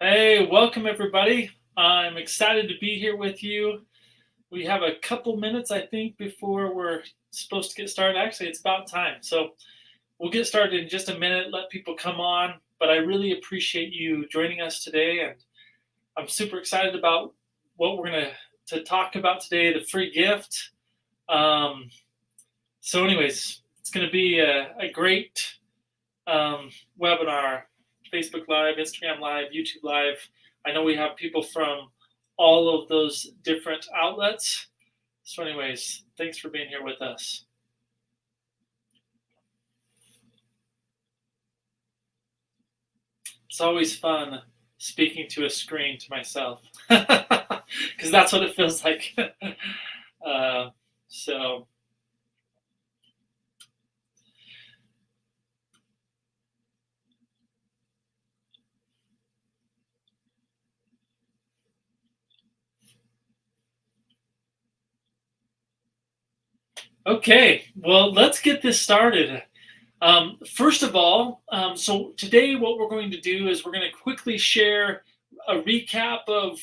Hey, welcome everybody. I'm excited to be here with you. We have a couple minutes, I think, before we're supposed to get started. Actually, it's about time. So we'll get started in just a minute, let people come on. But I really appreciate you joining us today. And I'm super excited about what we're going to talk about today, the free gift. Um, anyways, it's going to be a great webinar, Facebook Live, Instagram Live, YouTube Live. I know we have people from all of those different outlets. So anyways, thanks for being here with us. It's always fun speaking to a screen to myself because that's what it feels like. So okay, well, let's get this started. First of all, so today what we're going to do is we're going to quickly share a recap of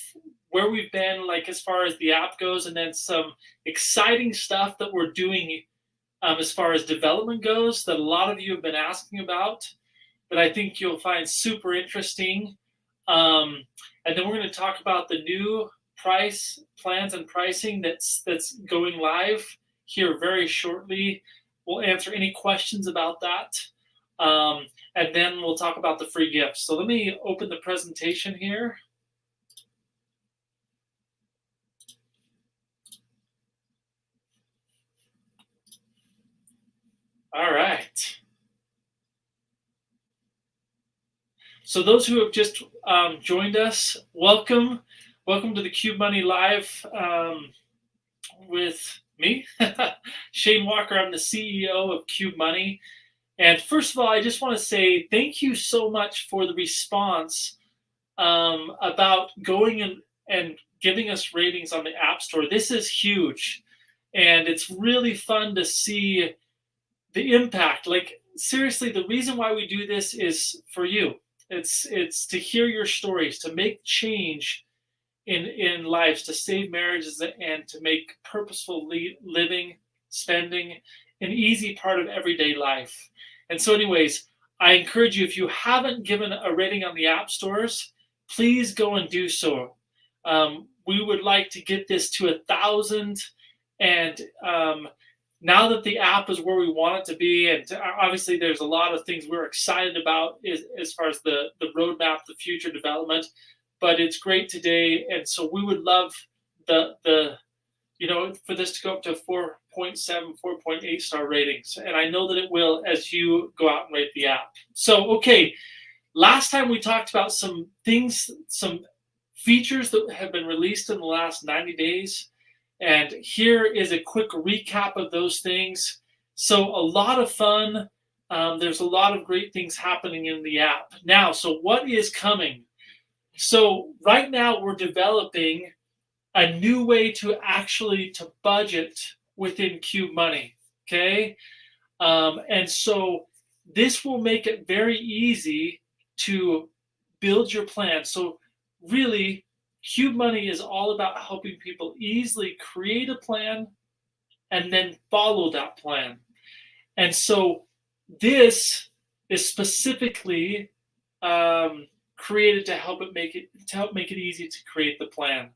where we've been, like as far as the app goes, and then some exciting stuff that we're doing as far as development goes that a lot of you have been asking about that I think you'll find super interesting. And then we're going to talk about the new price plans and pricing that's going live here very shortly. We'll answer any questions about that. And then we'll talk about the free gifts. So let me open the presentation here. All right. So those who have just joined us, welcome. Welcome to the Qube Money Live with me, Shane Walker. I'm the CEO of Qube Money. And first of all, I just want to say thank you so much for the response about going and giving us ratings on the App Store. This is huge. And it's really fun to see the impact. Like, seriously, the reason why we do this is for you. It's to hear your stories, to make change in lives, to save marriages, and to make purposeful living, spending an easy part of everyday life. And so anyways, I encourage you, if you haven't given a rating on the app stores, please go and do so. We would like to get this to 1,000, and now that the app is where we want it to be, and obviously there's a lot of things we're excited about as far as the roadmap, the future development, but it's great today. And so we would love the for this to go up to 4.7, 4.8 star ratings. And I know that it will as you go out and rate the app. So, okay, last time we talked about some things, some features that have been released in the last 90 days. And here is a quick recap of those things. So a lot of fun. There's a lot of great things happening in the app. Now, so what is coming? So right now we're developing a new way to budget within Qube Money, okay? And so this will make it very easy to build your plan. So really, Qube Money is all about helping people easily create a plan and then follow that plan. And so this is specifically created to help make it easy to create the plan.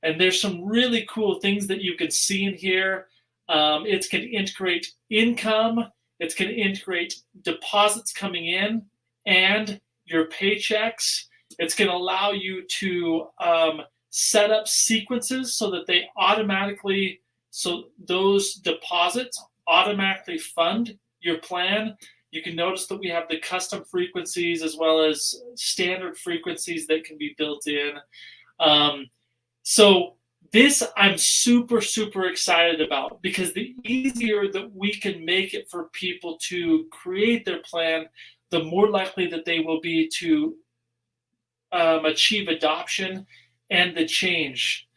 And there's some really cool things that you can see in here. It's going to integrate income. It's going to integrate deposits coming in and your paychecks. It's going to allow you to set up sequences so that those deposits automatically fund your plan. You can notice that we have the custom frequencies as well as standard frequencies that can be built in. So this I'm super, super excited about, because the easier that we can make it for people to create their plan, the more likely that they will be to achieve adoption and the change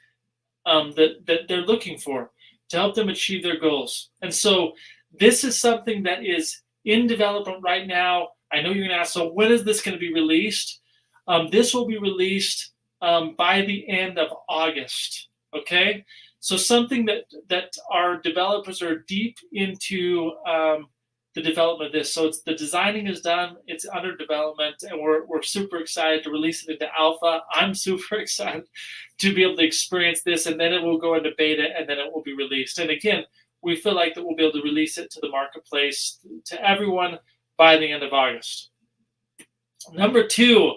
that they're looking for to help them achieve their goals. And so this is something that is in development right now. I know you're going to ask, so when is this going to be released? This will be released by the end of August. Okay, so something that our developers are deep into the development of this. So it's the designing is done, it's under development, and we're super excited to release it into alpha. I'm super excited to be able to experience this, and then it will go into beta, and then it will be released. And again, we feel like that we'll be able to release it to the marketplace to everyone by the end of August. Number two,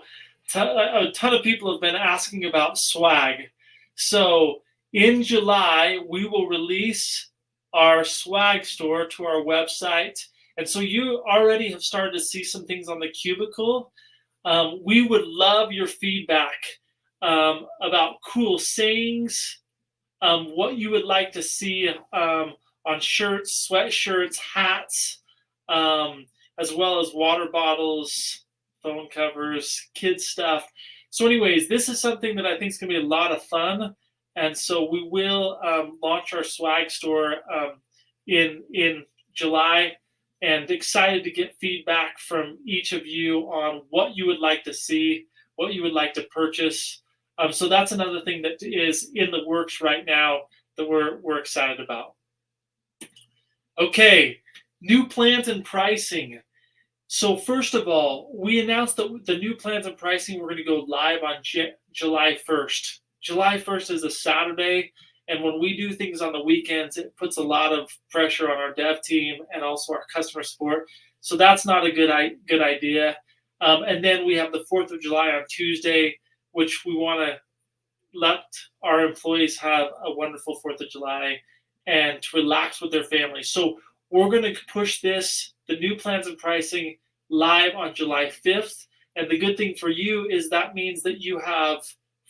a ton of people have been asking about swag. So in July, we will release our swag store to our website. And so you already have started to see some things on the cubicle. We would love your feedback about cool sayings, what you would like to see on shirts, sweatshirts, hats, as well as water bottles, phone covers, kids stuff. So anyways, this is something that I think is going to be a lot of fun. And so we will launch our swag store in July, and excited to get feedback from each of you on what you would like to see, what you would like to purchase. So that's another thing that is in the works right now that we're excited about. Okay, new plans and pricing. So first of all, we announced that the new plans and pricing were going to go live on July 1st. July 1st is a Saturday, and when we do things on the weekends, it puts a lot of pressure on our dev team and also our customer support. So that's not a good idea. And then we have the 4th of July on Tuesday, which we want to let our employees have a wonderful 4th of July and to relax with their families. So we're going to push this, the new plans and pricing, live on July 5th. And the good thing for you is that means that you have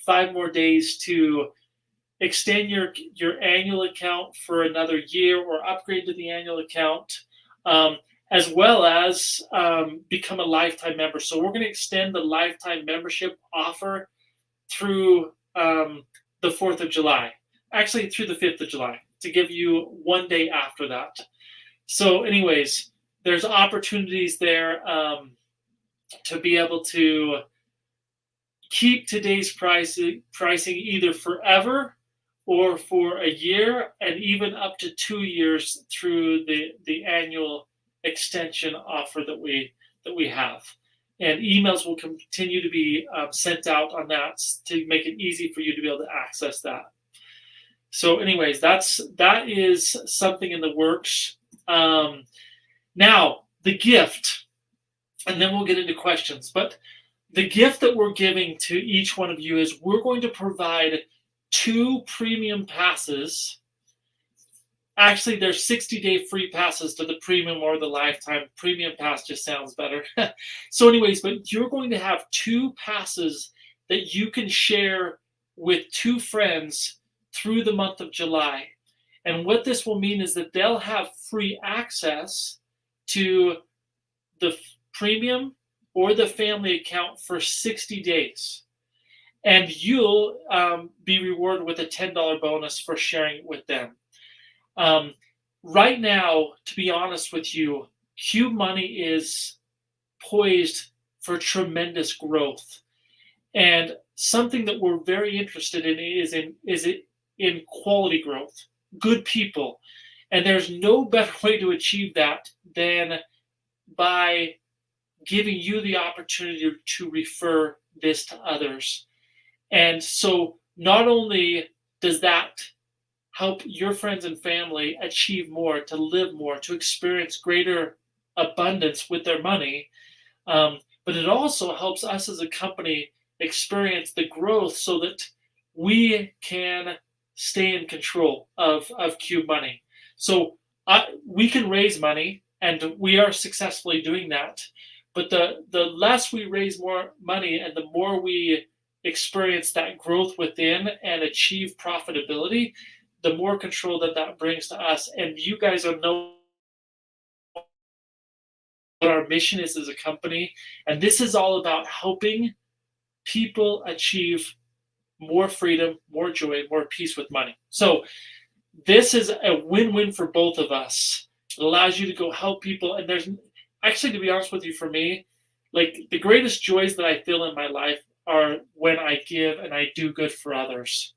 5 more days to extend your annual account for another year or upgrade to the annual account, as well as become a lifetime member. So we're going to extend the lifetime membership offer through the 4th of July, actually through the 5th of July, to give you 1 day after that. So anyways, there's opportunities there to be able to keep today's pricing either forever or for a year, and even up to 2 years through the annual extension offer that we have. And emails will continue to be sent out on that to make it easy for you to be able to access that. So anyways, that is something in the works. Now, the gift, and then we'll get into questions, but the gift that we're giving to each one of you is we're going to provide 2 premium passes. Actually, there's 60-day free passes to the premium or the lifetime. Premium pass just sounds better. So anyways, but you're going to have 2 passes that you can share with 2 friends through the month of July. And what this will mean is that they'll have free access to the premium or the family account for 60 days. And you'll be rewarded with a $10 bonus for sharing it with them. Right now, to be honest with you, Qube Money is poised for tremendous growth. And something that we're very interested in is in quality growth, good people. And there's no better way to achieve that than by giving you the opportunity to refer this to others. And so not only does that help your friends and family achieve more, to live more, to experience greater abundance with their money, but it also helps us as a company experience the growth so that we can stay in control of Qube Money. So we can raise money, and we are successfully doing that. But the less we raise more money and the more we experience that growth within and achieve profitability, the more control that brings to us. And you guys know what our mission is as a company. And this is all about helping people achieve more freedom, more joy, more peace with money. So this is a win-win for both of us. It allows you to go help people. And there's actually, to be honest with you, for me, like the greatest joys that I feel in my life are when I give and I do good for others,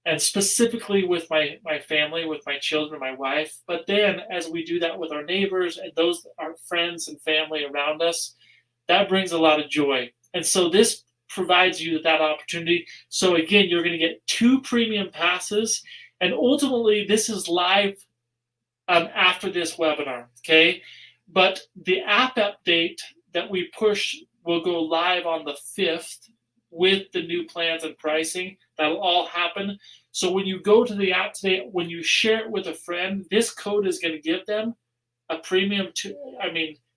and specifically with my family, with my children, my wife. But then as we do that with our neighbors and those our friends and family around us, that brings a lot of joy. And so this provides you that opportunity. So again, you're going to get 2 premium passes, and ultimately this is live after this webinar. Okay, but the app update that we push will go live on the 5th with the new plans and pricing. That'll all happen. So when you go to the app today, when you share it with a friend, this code is going to give them a premium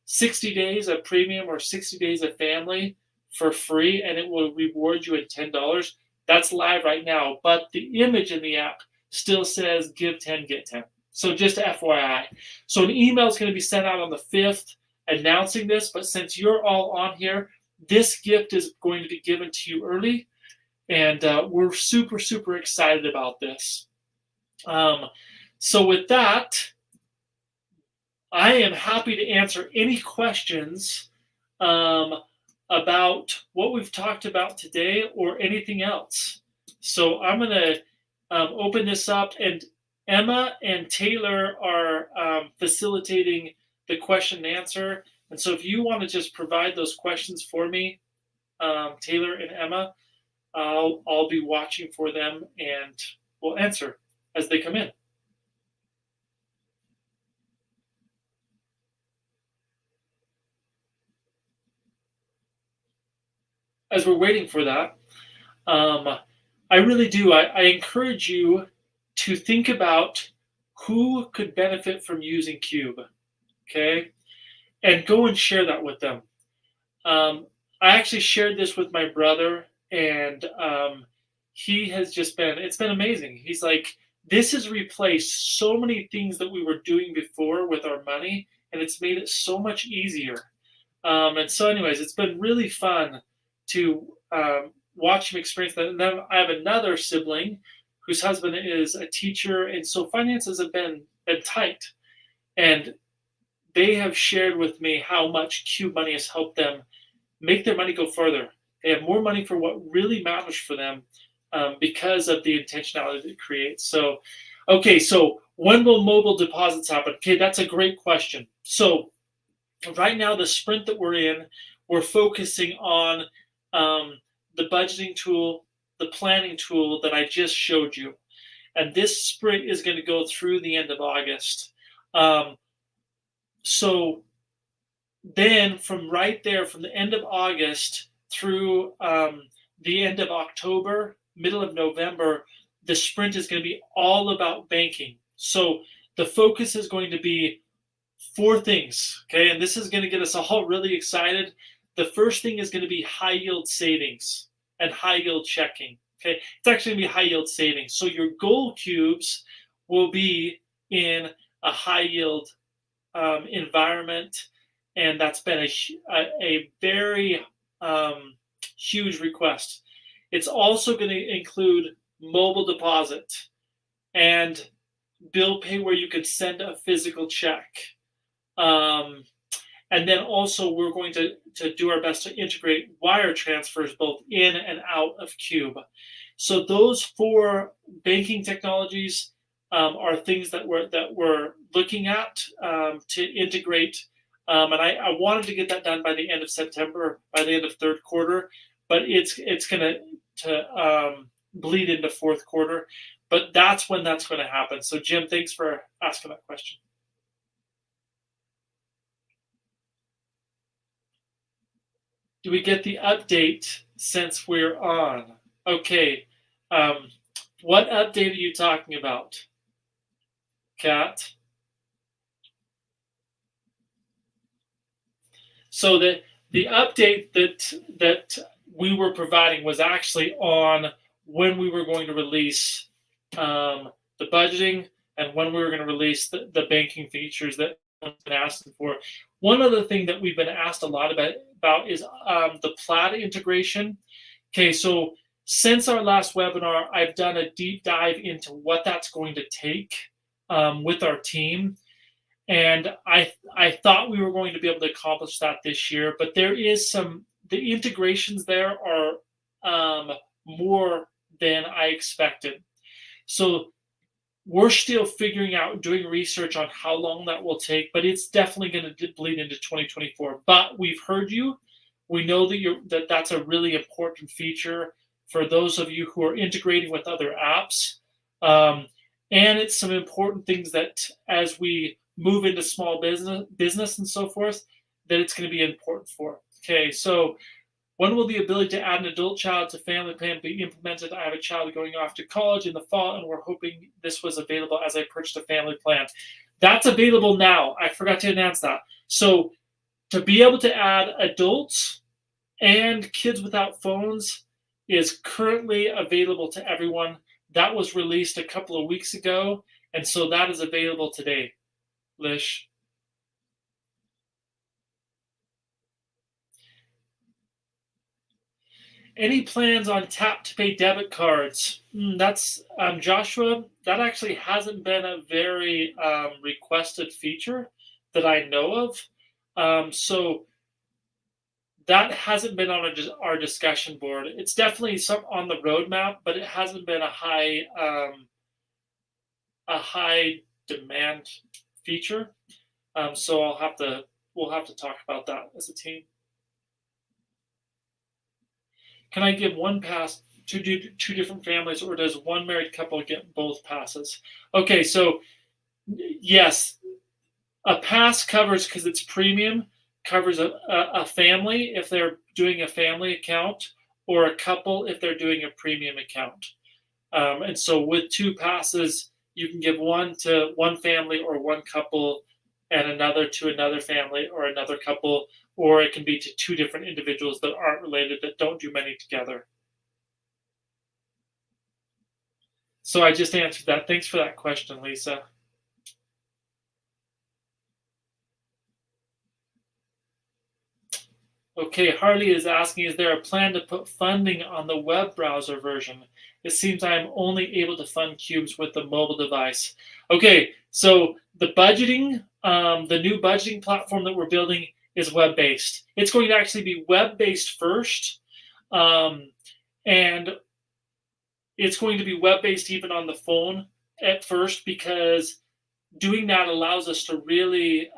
60 days of premium or 60 days of family for free, and it will reward you at $10. That's live right now, but the image in the app still says give 10, get 10. So just FYI. So an email is going to be sent out on the 5th announcing this, but since you're all on here, this gift is going to be given to you early, and we're super, super excited about this. So with that, I am happy to answer any questions about what we've talked about today or anything else. So I'm going to open this up, and Emma and Taylor are facilitating the question and answer. And so if you want to just provide those questions for me, Taylor and Emma, I'll be watching for them and we'll answer as they come in. As we're waiting for that, I really do. I encourage you to think about who could benefit from using Qube, okay? And go and share that with them. I actually shared this with my brother, and he has it's been amazing. He's like, this has replaced so many things that we were doing before with our money, and it's made it so much easier. And so anyways, it's been really fun to watch him experience that. And then I have another sibling whose husband is a teacher, and so finances have been tight. And they have shared with me how much Qube money has helped them make their money go further. They have more money for what really matters for them because of the intentionality it creates. So, okay, so when will mobile deposits happen? Okay, that's a great question. So right now, the sprint that we're in, we're focusing on the budgeting tool, the planning tool that I just showed you. And this sprint is going to go through the end of August. So then from right there, from the end of August through the end of October, middle of November, the sprint is going to be all about banking. So the focus is going to be 4 things, okay? And this is going to get us all really excited. The first thing is going to be high yield savings and high yield checking, okay? It's actually going to be high yield savings. So your gold cubes will be in a high yield environment, and that's been a very huge request. It's also going to include mobile deposit and bill pay where you could send a physical check. And then also we're going to do our best to integrate wire transfers both in and out of Qube. So those 4 banking technologies are things that we're looking at to integrate. And I wanted to get that done by the end of September, by the end of 3rd quarter, but it's going to bleed into 4th quarter. But that's when that's going to happen. So Jim, thanks for asking that question. Do we get the update since we're on? Okay. What update are you talking about, Kat? So the update that we were providing was actually on when we were going to release the budgeting and when we were going to release the banking features that we've been asking for. One other thing that we've been asked a lot about is the Plaid integration. Okay, so since our last webinar, I've done a deep dive into what that's going to take with our team. And I thought we were going to be able to accomplish that this year, but there is the integrations there are more than I expected. So we're still figuring out, doing research on how long that will take, but it's definitely going to bleed into 2024. But we've heard you. We know that that's a really important feature for those of you who are integrating with other apps. Um, and it's some important things that as we move into small business and so forth, that it's going to be important for. Okay, so when will the ability to add an adult child to family plan be implemented? I have a child going off to college in the fall, and we're hoping this was available as I purchased a family plan. That's available now. I forgot to announce that. So to be able to add adults and kids without phones is currently available to everyone. That was released a couple of weeks ago, and so that is available today, Lish. Any plans on tap to pay debit cards? That's Joshua. That actually hasn't been a very requested feature that I know of. So that hasn't been on our discussion board. It's definitely some on the roadmap, but it hasn't been a high demand feature. So we'll have to talk about that as a team. Can I give one pass to do two different families, or does one married couple get both passes? Okay, so yes, a pass covers, because it's premium, covers a family if they're doing a family account, or a couple if they're doing a premium account. And so with two passes, you can give one to one family or one couple, and another to another family or another couple, or it can be to two different individuals that aren't related, that don't do many together. So I just answered that. Thanks for that question, Lisa. Okay, Harley is asking, is there a plan to put funding on the web browser version? It seems I am only able to fund Qubes with the mobile device. Okay, so the budgeting, the new budgeting platform that we're building is web-based. It's going to actually be web-based first, and it's going to be web-based even on the phone at first, because doing that allows us to really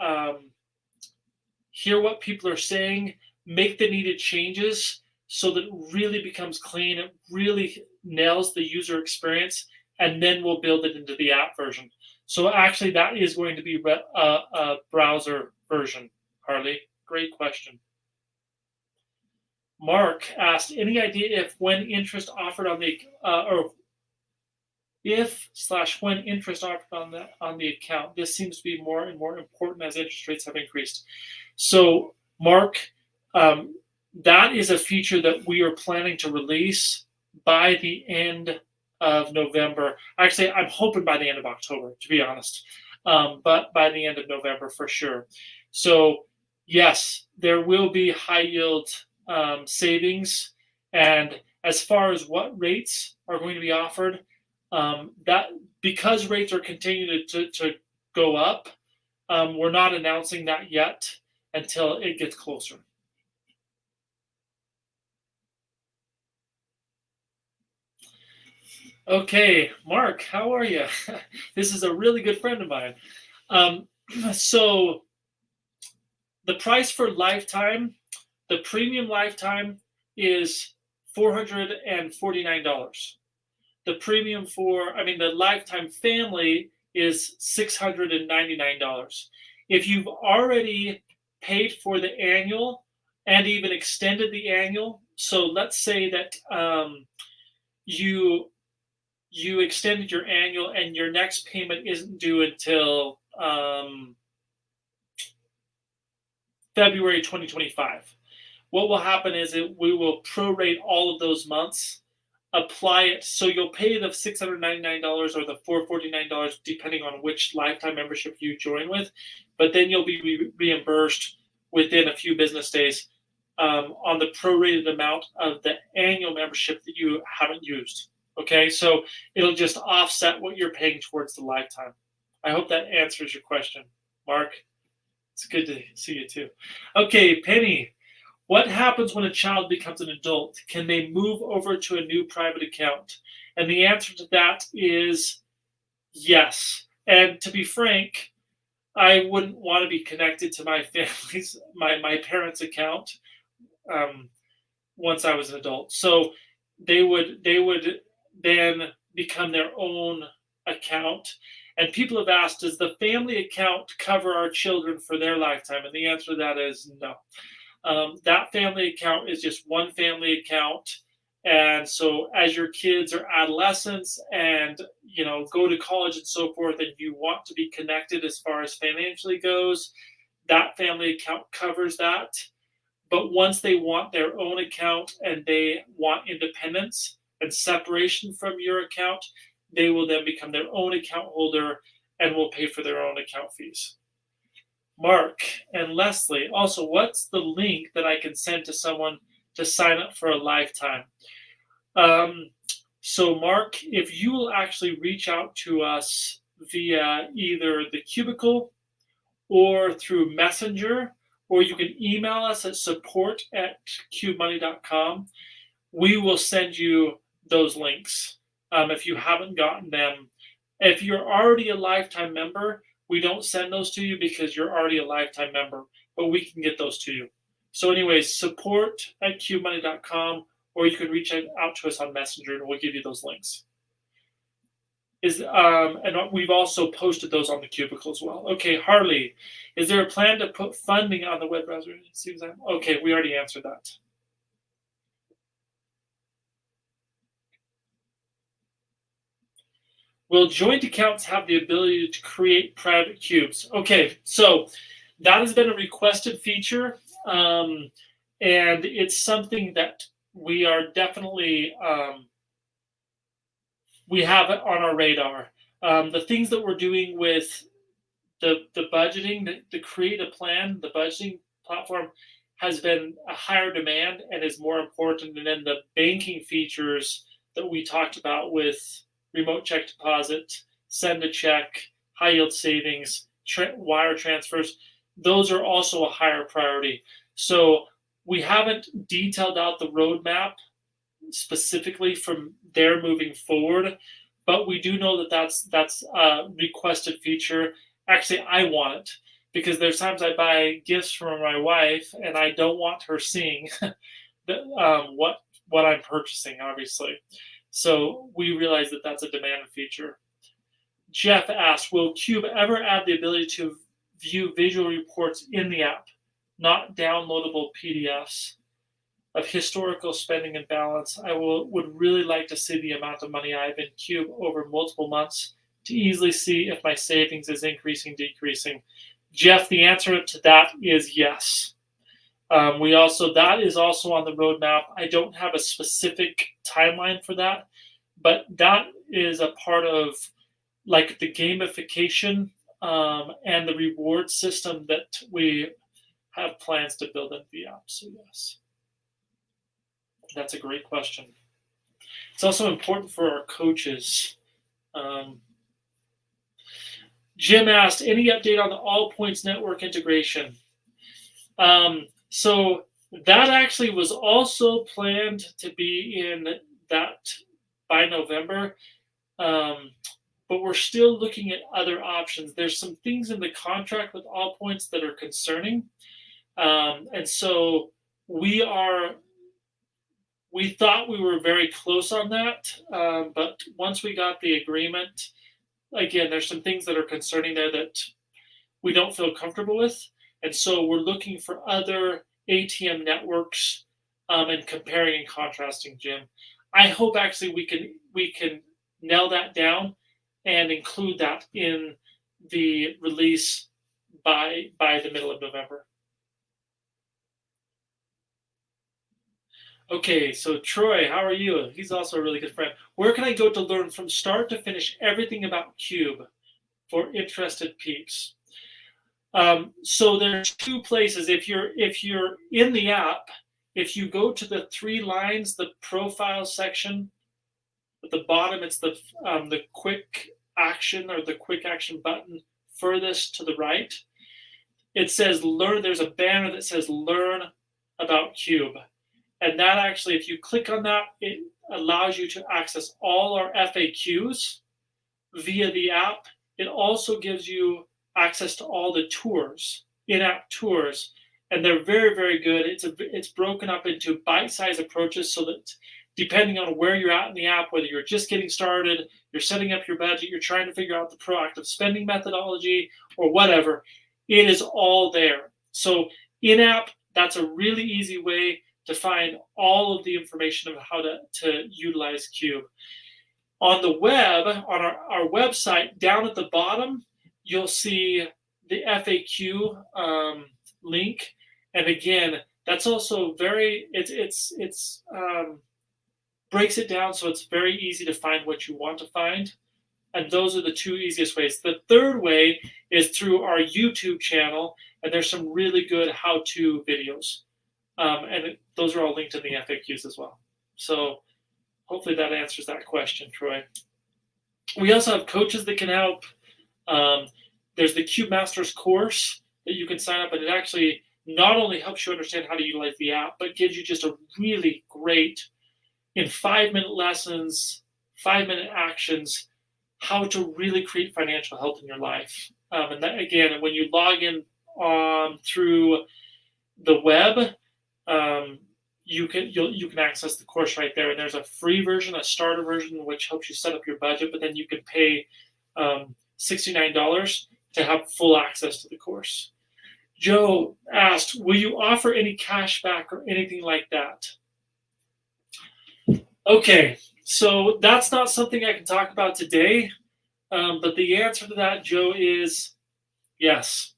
hear what people are saying, make the needed changes so that it really becomes clean, it really nails the user experience, and then we'll build it into the app version. So actually that is going to be a browser version, Harley. Great question. Mark asked, any idea if when interest offered on the or if/when interest offered on the account, this seems to be more and more important as interest rates have increased. So Mark, that is a feature that we are planning to release by the end of November. Actually, I'm hoping by the end of October, to be honest, but by the end of November for sure. So yes, there will be high yield savings, and as far as what rates are going to be offered, that because rates are continuing to go up, we're not announcing that yet until it gets closer. Okay, Mark, how are you? This is a really good friend of mine. So the price for lifetime, the premium lifetime is $449. The premium the lifetime family is $699. If you've already paid for the annual and even extended the annual, so let's say that you extended your annual and your next payment isn't due until February 2025. What will happen is we will prorate all of those months, apply it, so you'll pay the $699 or the $449 depending on which lifetime membership you join with, but then you'll be reimbursed within a few business days on the prorated amount of the annual membership that you haven't used. Okay, so it'll just offset what you're paying towards the lifetime. I hope that answers your question, Mark. It's good to see you too. Okay, Penny, What happens when a child becomes an adult? Can they move over to a new private account? And the answer to that is yes. And to be frank, I wouldn't want to be connected to my family's my parents' account um, once I was an adult. So they would then become their own account. And people have asked, does the family account cover our children for their lifetime? And the answer to that is no. That family account is just one family account. And so as your kids are adolescents and go to college and so forth, and you want to be connected as far as financially goes, that family account covers that. But once they want their own account and they want independence and separation from your account, they will then become their own account holder and will pay for their own account fees. Mark and Leslie, also, what's the link that I can send to someone to sign up for a lifetime? So, Mark, if you will actually reach out to us via either the cubicle or through Messenger, or you can email us at support@qubemoney.com, we will send you those links if you haven't gotten them. If you're already a lifetime member, we don't send those to you because you're already a lifetime member, but we can get those to you. So anyways, support@qubemoney.com, or you can reach out to us on Messenger and we'll give you those links. And we've also posted those on the cubicle as well. Okay, Harley, is there a plan to put funding on the web browser? Okay, we already answered that. Will joint accounts have the ability to create private cubes? Okay, so that has been a requested feature, and it's something that we are definitely we have it on our radar. The things that we're doing with the budgeting, the create a plan, the budgeting platform has been a higher demand and is more important. And then the banking features that we talked about with remote check deposit, send a check, high yield savings, wire transfers, those are also a higher priority. So we haven't detailed out the roadmap specifically from there moving forward, but we do know that that's a requested feature. Actually, I want it because there's times I buy gifts from my wife and I don't want her seeing what I'm purchasing, obviously. So we realize that that's a demand feature. Jeff asked, will Qube ever add the ability to view visual reports in the app, not downloadable PDFs of historical spending and balance? I would really like to see the amount of money I have in Qube over multiple months to easily see if my savings is increasing, decreasing. Jeff, the answer to that is yes. That is also on the roadmap. I don't have a specific timeline for that, but that is a part of like the gamification and the reward system that we have plans to build into the app. So yes, that's a great question. It's also important for our coaches. Jim asked, any update on the All Points Network integration? So that actually was also planned to be in that by November, but we're still looking at other options. There's some things in the contract with All Points that are concerning, and so we thought we were very close on that, but once we got the agreement, again, there's some things that are concerning there that we don't feel comfortable with. And so we're looking for other ATM networks and comparing and contrasting, Jim. I hope actually we can nail that down and include that in the release by the middle of November. Okay, so Troy, how are you? He's also a really good friend. Where can I go to learn from start to finish everything about Qube for interested peeps? So there's two places. If you're in the app, if you go to the three lines, the profile section at the bottom, it's the quick action or the quick action button furthest to the right. It says learn. There's a banner that says learn about Qube. And that actually, if you click on that, it allows you to access all our FAQs via the app. It also gives you access to all the tours, in-app tours, and they're very, very good. It's broken up into bite-sized approaches so that depending on where you're at in the app, whether you're just getting started, you're setting up your budget, you're trying to figure out the proactive spending methodology or whatever, it is all there. So in-app, that's a really easy way to find all of the information of how to utilize Qube. On the web, on our website, down at the bottom, you'll see the FAQ link. And again, that's also very, it's breaks it down so it's very easy to find what you want to find. And those are the two easiest ways. The third way is through our YouTube channel, and there's some really good how-to videos. Those are all linked in the FAQs as well. So hopefully that answers that question, Troy. We also have coaches that can help. There's the Qube Masters course that you can sign up, and it actually not only helps you understand how to utilize the app, but gives you just a really great, in 5-minute lessons, 5-minute actions, how to really create financial health in your life. And that, again, when you log in through the web, you can access the course right there. And there's a free version, a starter version, which helps you set up your budget, but then you can pay $69 to have full access to the course. Joe asked, will you offer any cash back or anything like that? Okay, so that's not something I can talk about today, but the answer to that, Joe, is yes.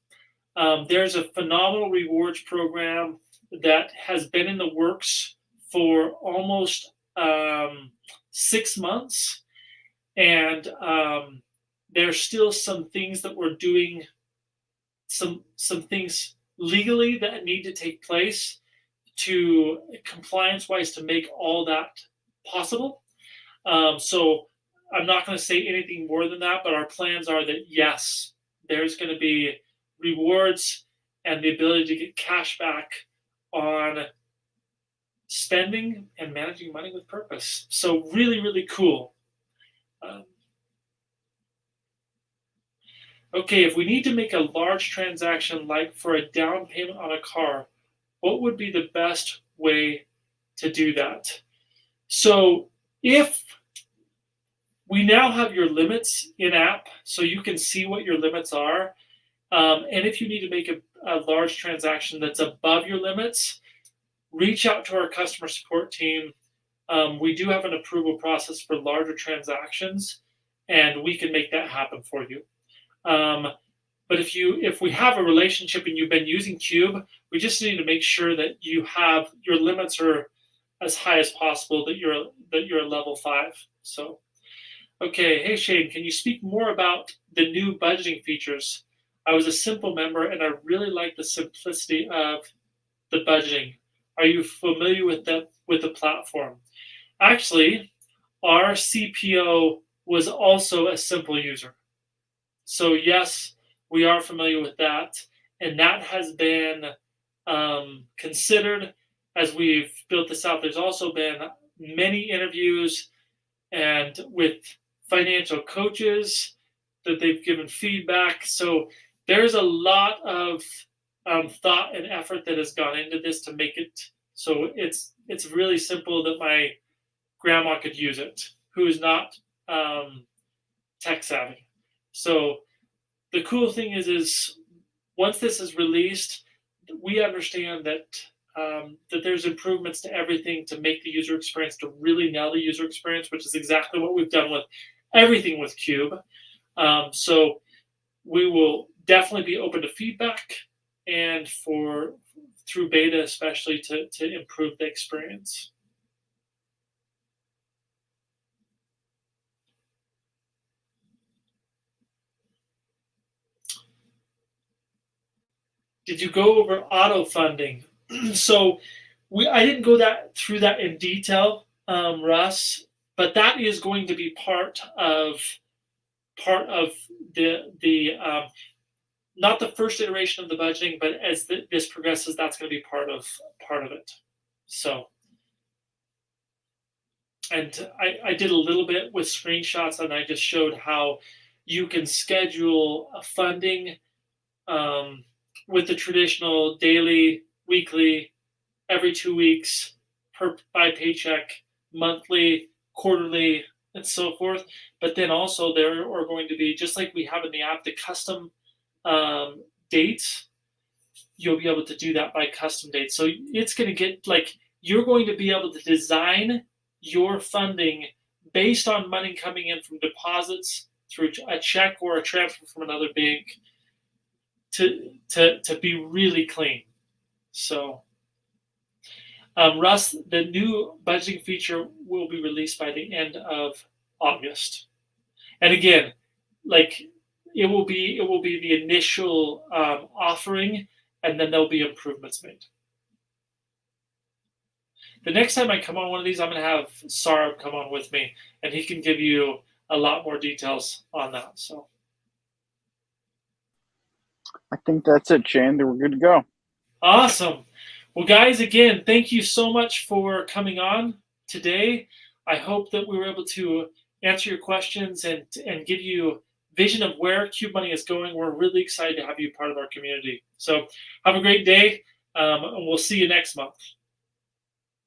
There's a phenomenal rewards program that has been in the works for almost 6 months, and there's still some things that we're doing, some things legally that need to take place to compliance-wise to make all that possible. So I'm not going to say anything more than that, but our plans are that yes, there's going to be rewards and the ability to get cash back on spending and managing money with purpose. So really, really cool. Okay, if we need to make a large transaction, like for a down payment on a car, what would be the best way to do that? So if we now have your limits in app, so you can see what your limits are, and if you need to make a large transaction that's above your limits, reach out to our customer support team. We do have an approval process for larger transactions, and we can make that happen for you. But if we have a relationship and you've been using Qube, we just need to make sure that you have your limits are as high as possible, that you're a level 5. So, okay, hey Shane, can you speak more about the new budgeting features? I was a simple member and I really like the simplicity of the budgeting. Are you familiar with the platform? Actually, our CPO was also a simple user. So yes, we are familiar with that, and that has been considered as we've built this out. There's also been many interviews and with financial coaches that they've given feedback. So there's a lot of thought and effort that has gone into this to make it so it's really simple that my grandma could use it, who is not tech savvy. So the cool thing is once this is released, we understand that that there's improvements to everything to make the user experience, to really nail the user experience, which is exactly what we've done with everything with Qube. So we will definitely be open to feedback and through beta especially to improve the experience. Did you go over auto funding? So I didn't go through that in detail, Russ, but that is going to be part of the not the first iteration of the budgeting, but as this progresses, that's going to be part of part of it. So, and I did a little bit with screenshots, and I just showed how you can schedule a funding with the traditional daily, weekly, every 2 weeks, by paycheck, monthly, quarterly, and so forth. But then also there are going to be, just like we have in the app, the custom dates. You'll be able to do that by custom dates. So it's going to get like, you're going to be able to design your funding based on money coming in from deposits through a check or a transfer from another bank to be really clean. So, Russ, the new budgeting feature will be released by the end of August. And again, like it will be the initial offering, and then there'll be improvements made. The next time I come on one of these, I'm going to have Sarab come on with me, and he can give you a lot more details on that. So I think that's it, Shane. We're good to go. awesome. Well, guys, again, thank you so much for coming on today. I hope that we were able to answer your questions and give you vision of where Qube Money is going. We're really excited to have you part of our community. So have a great day, and we'll see you next month.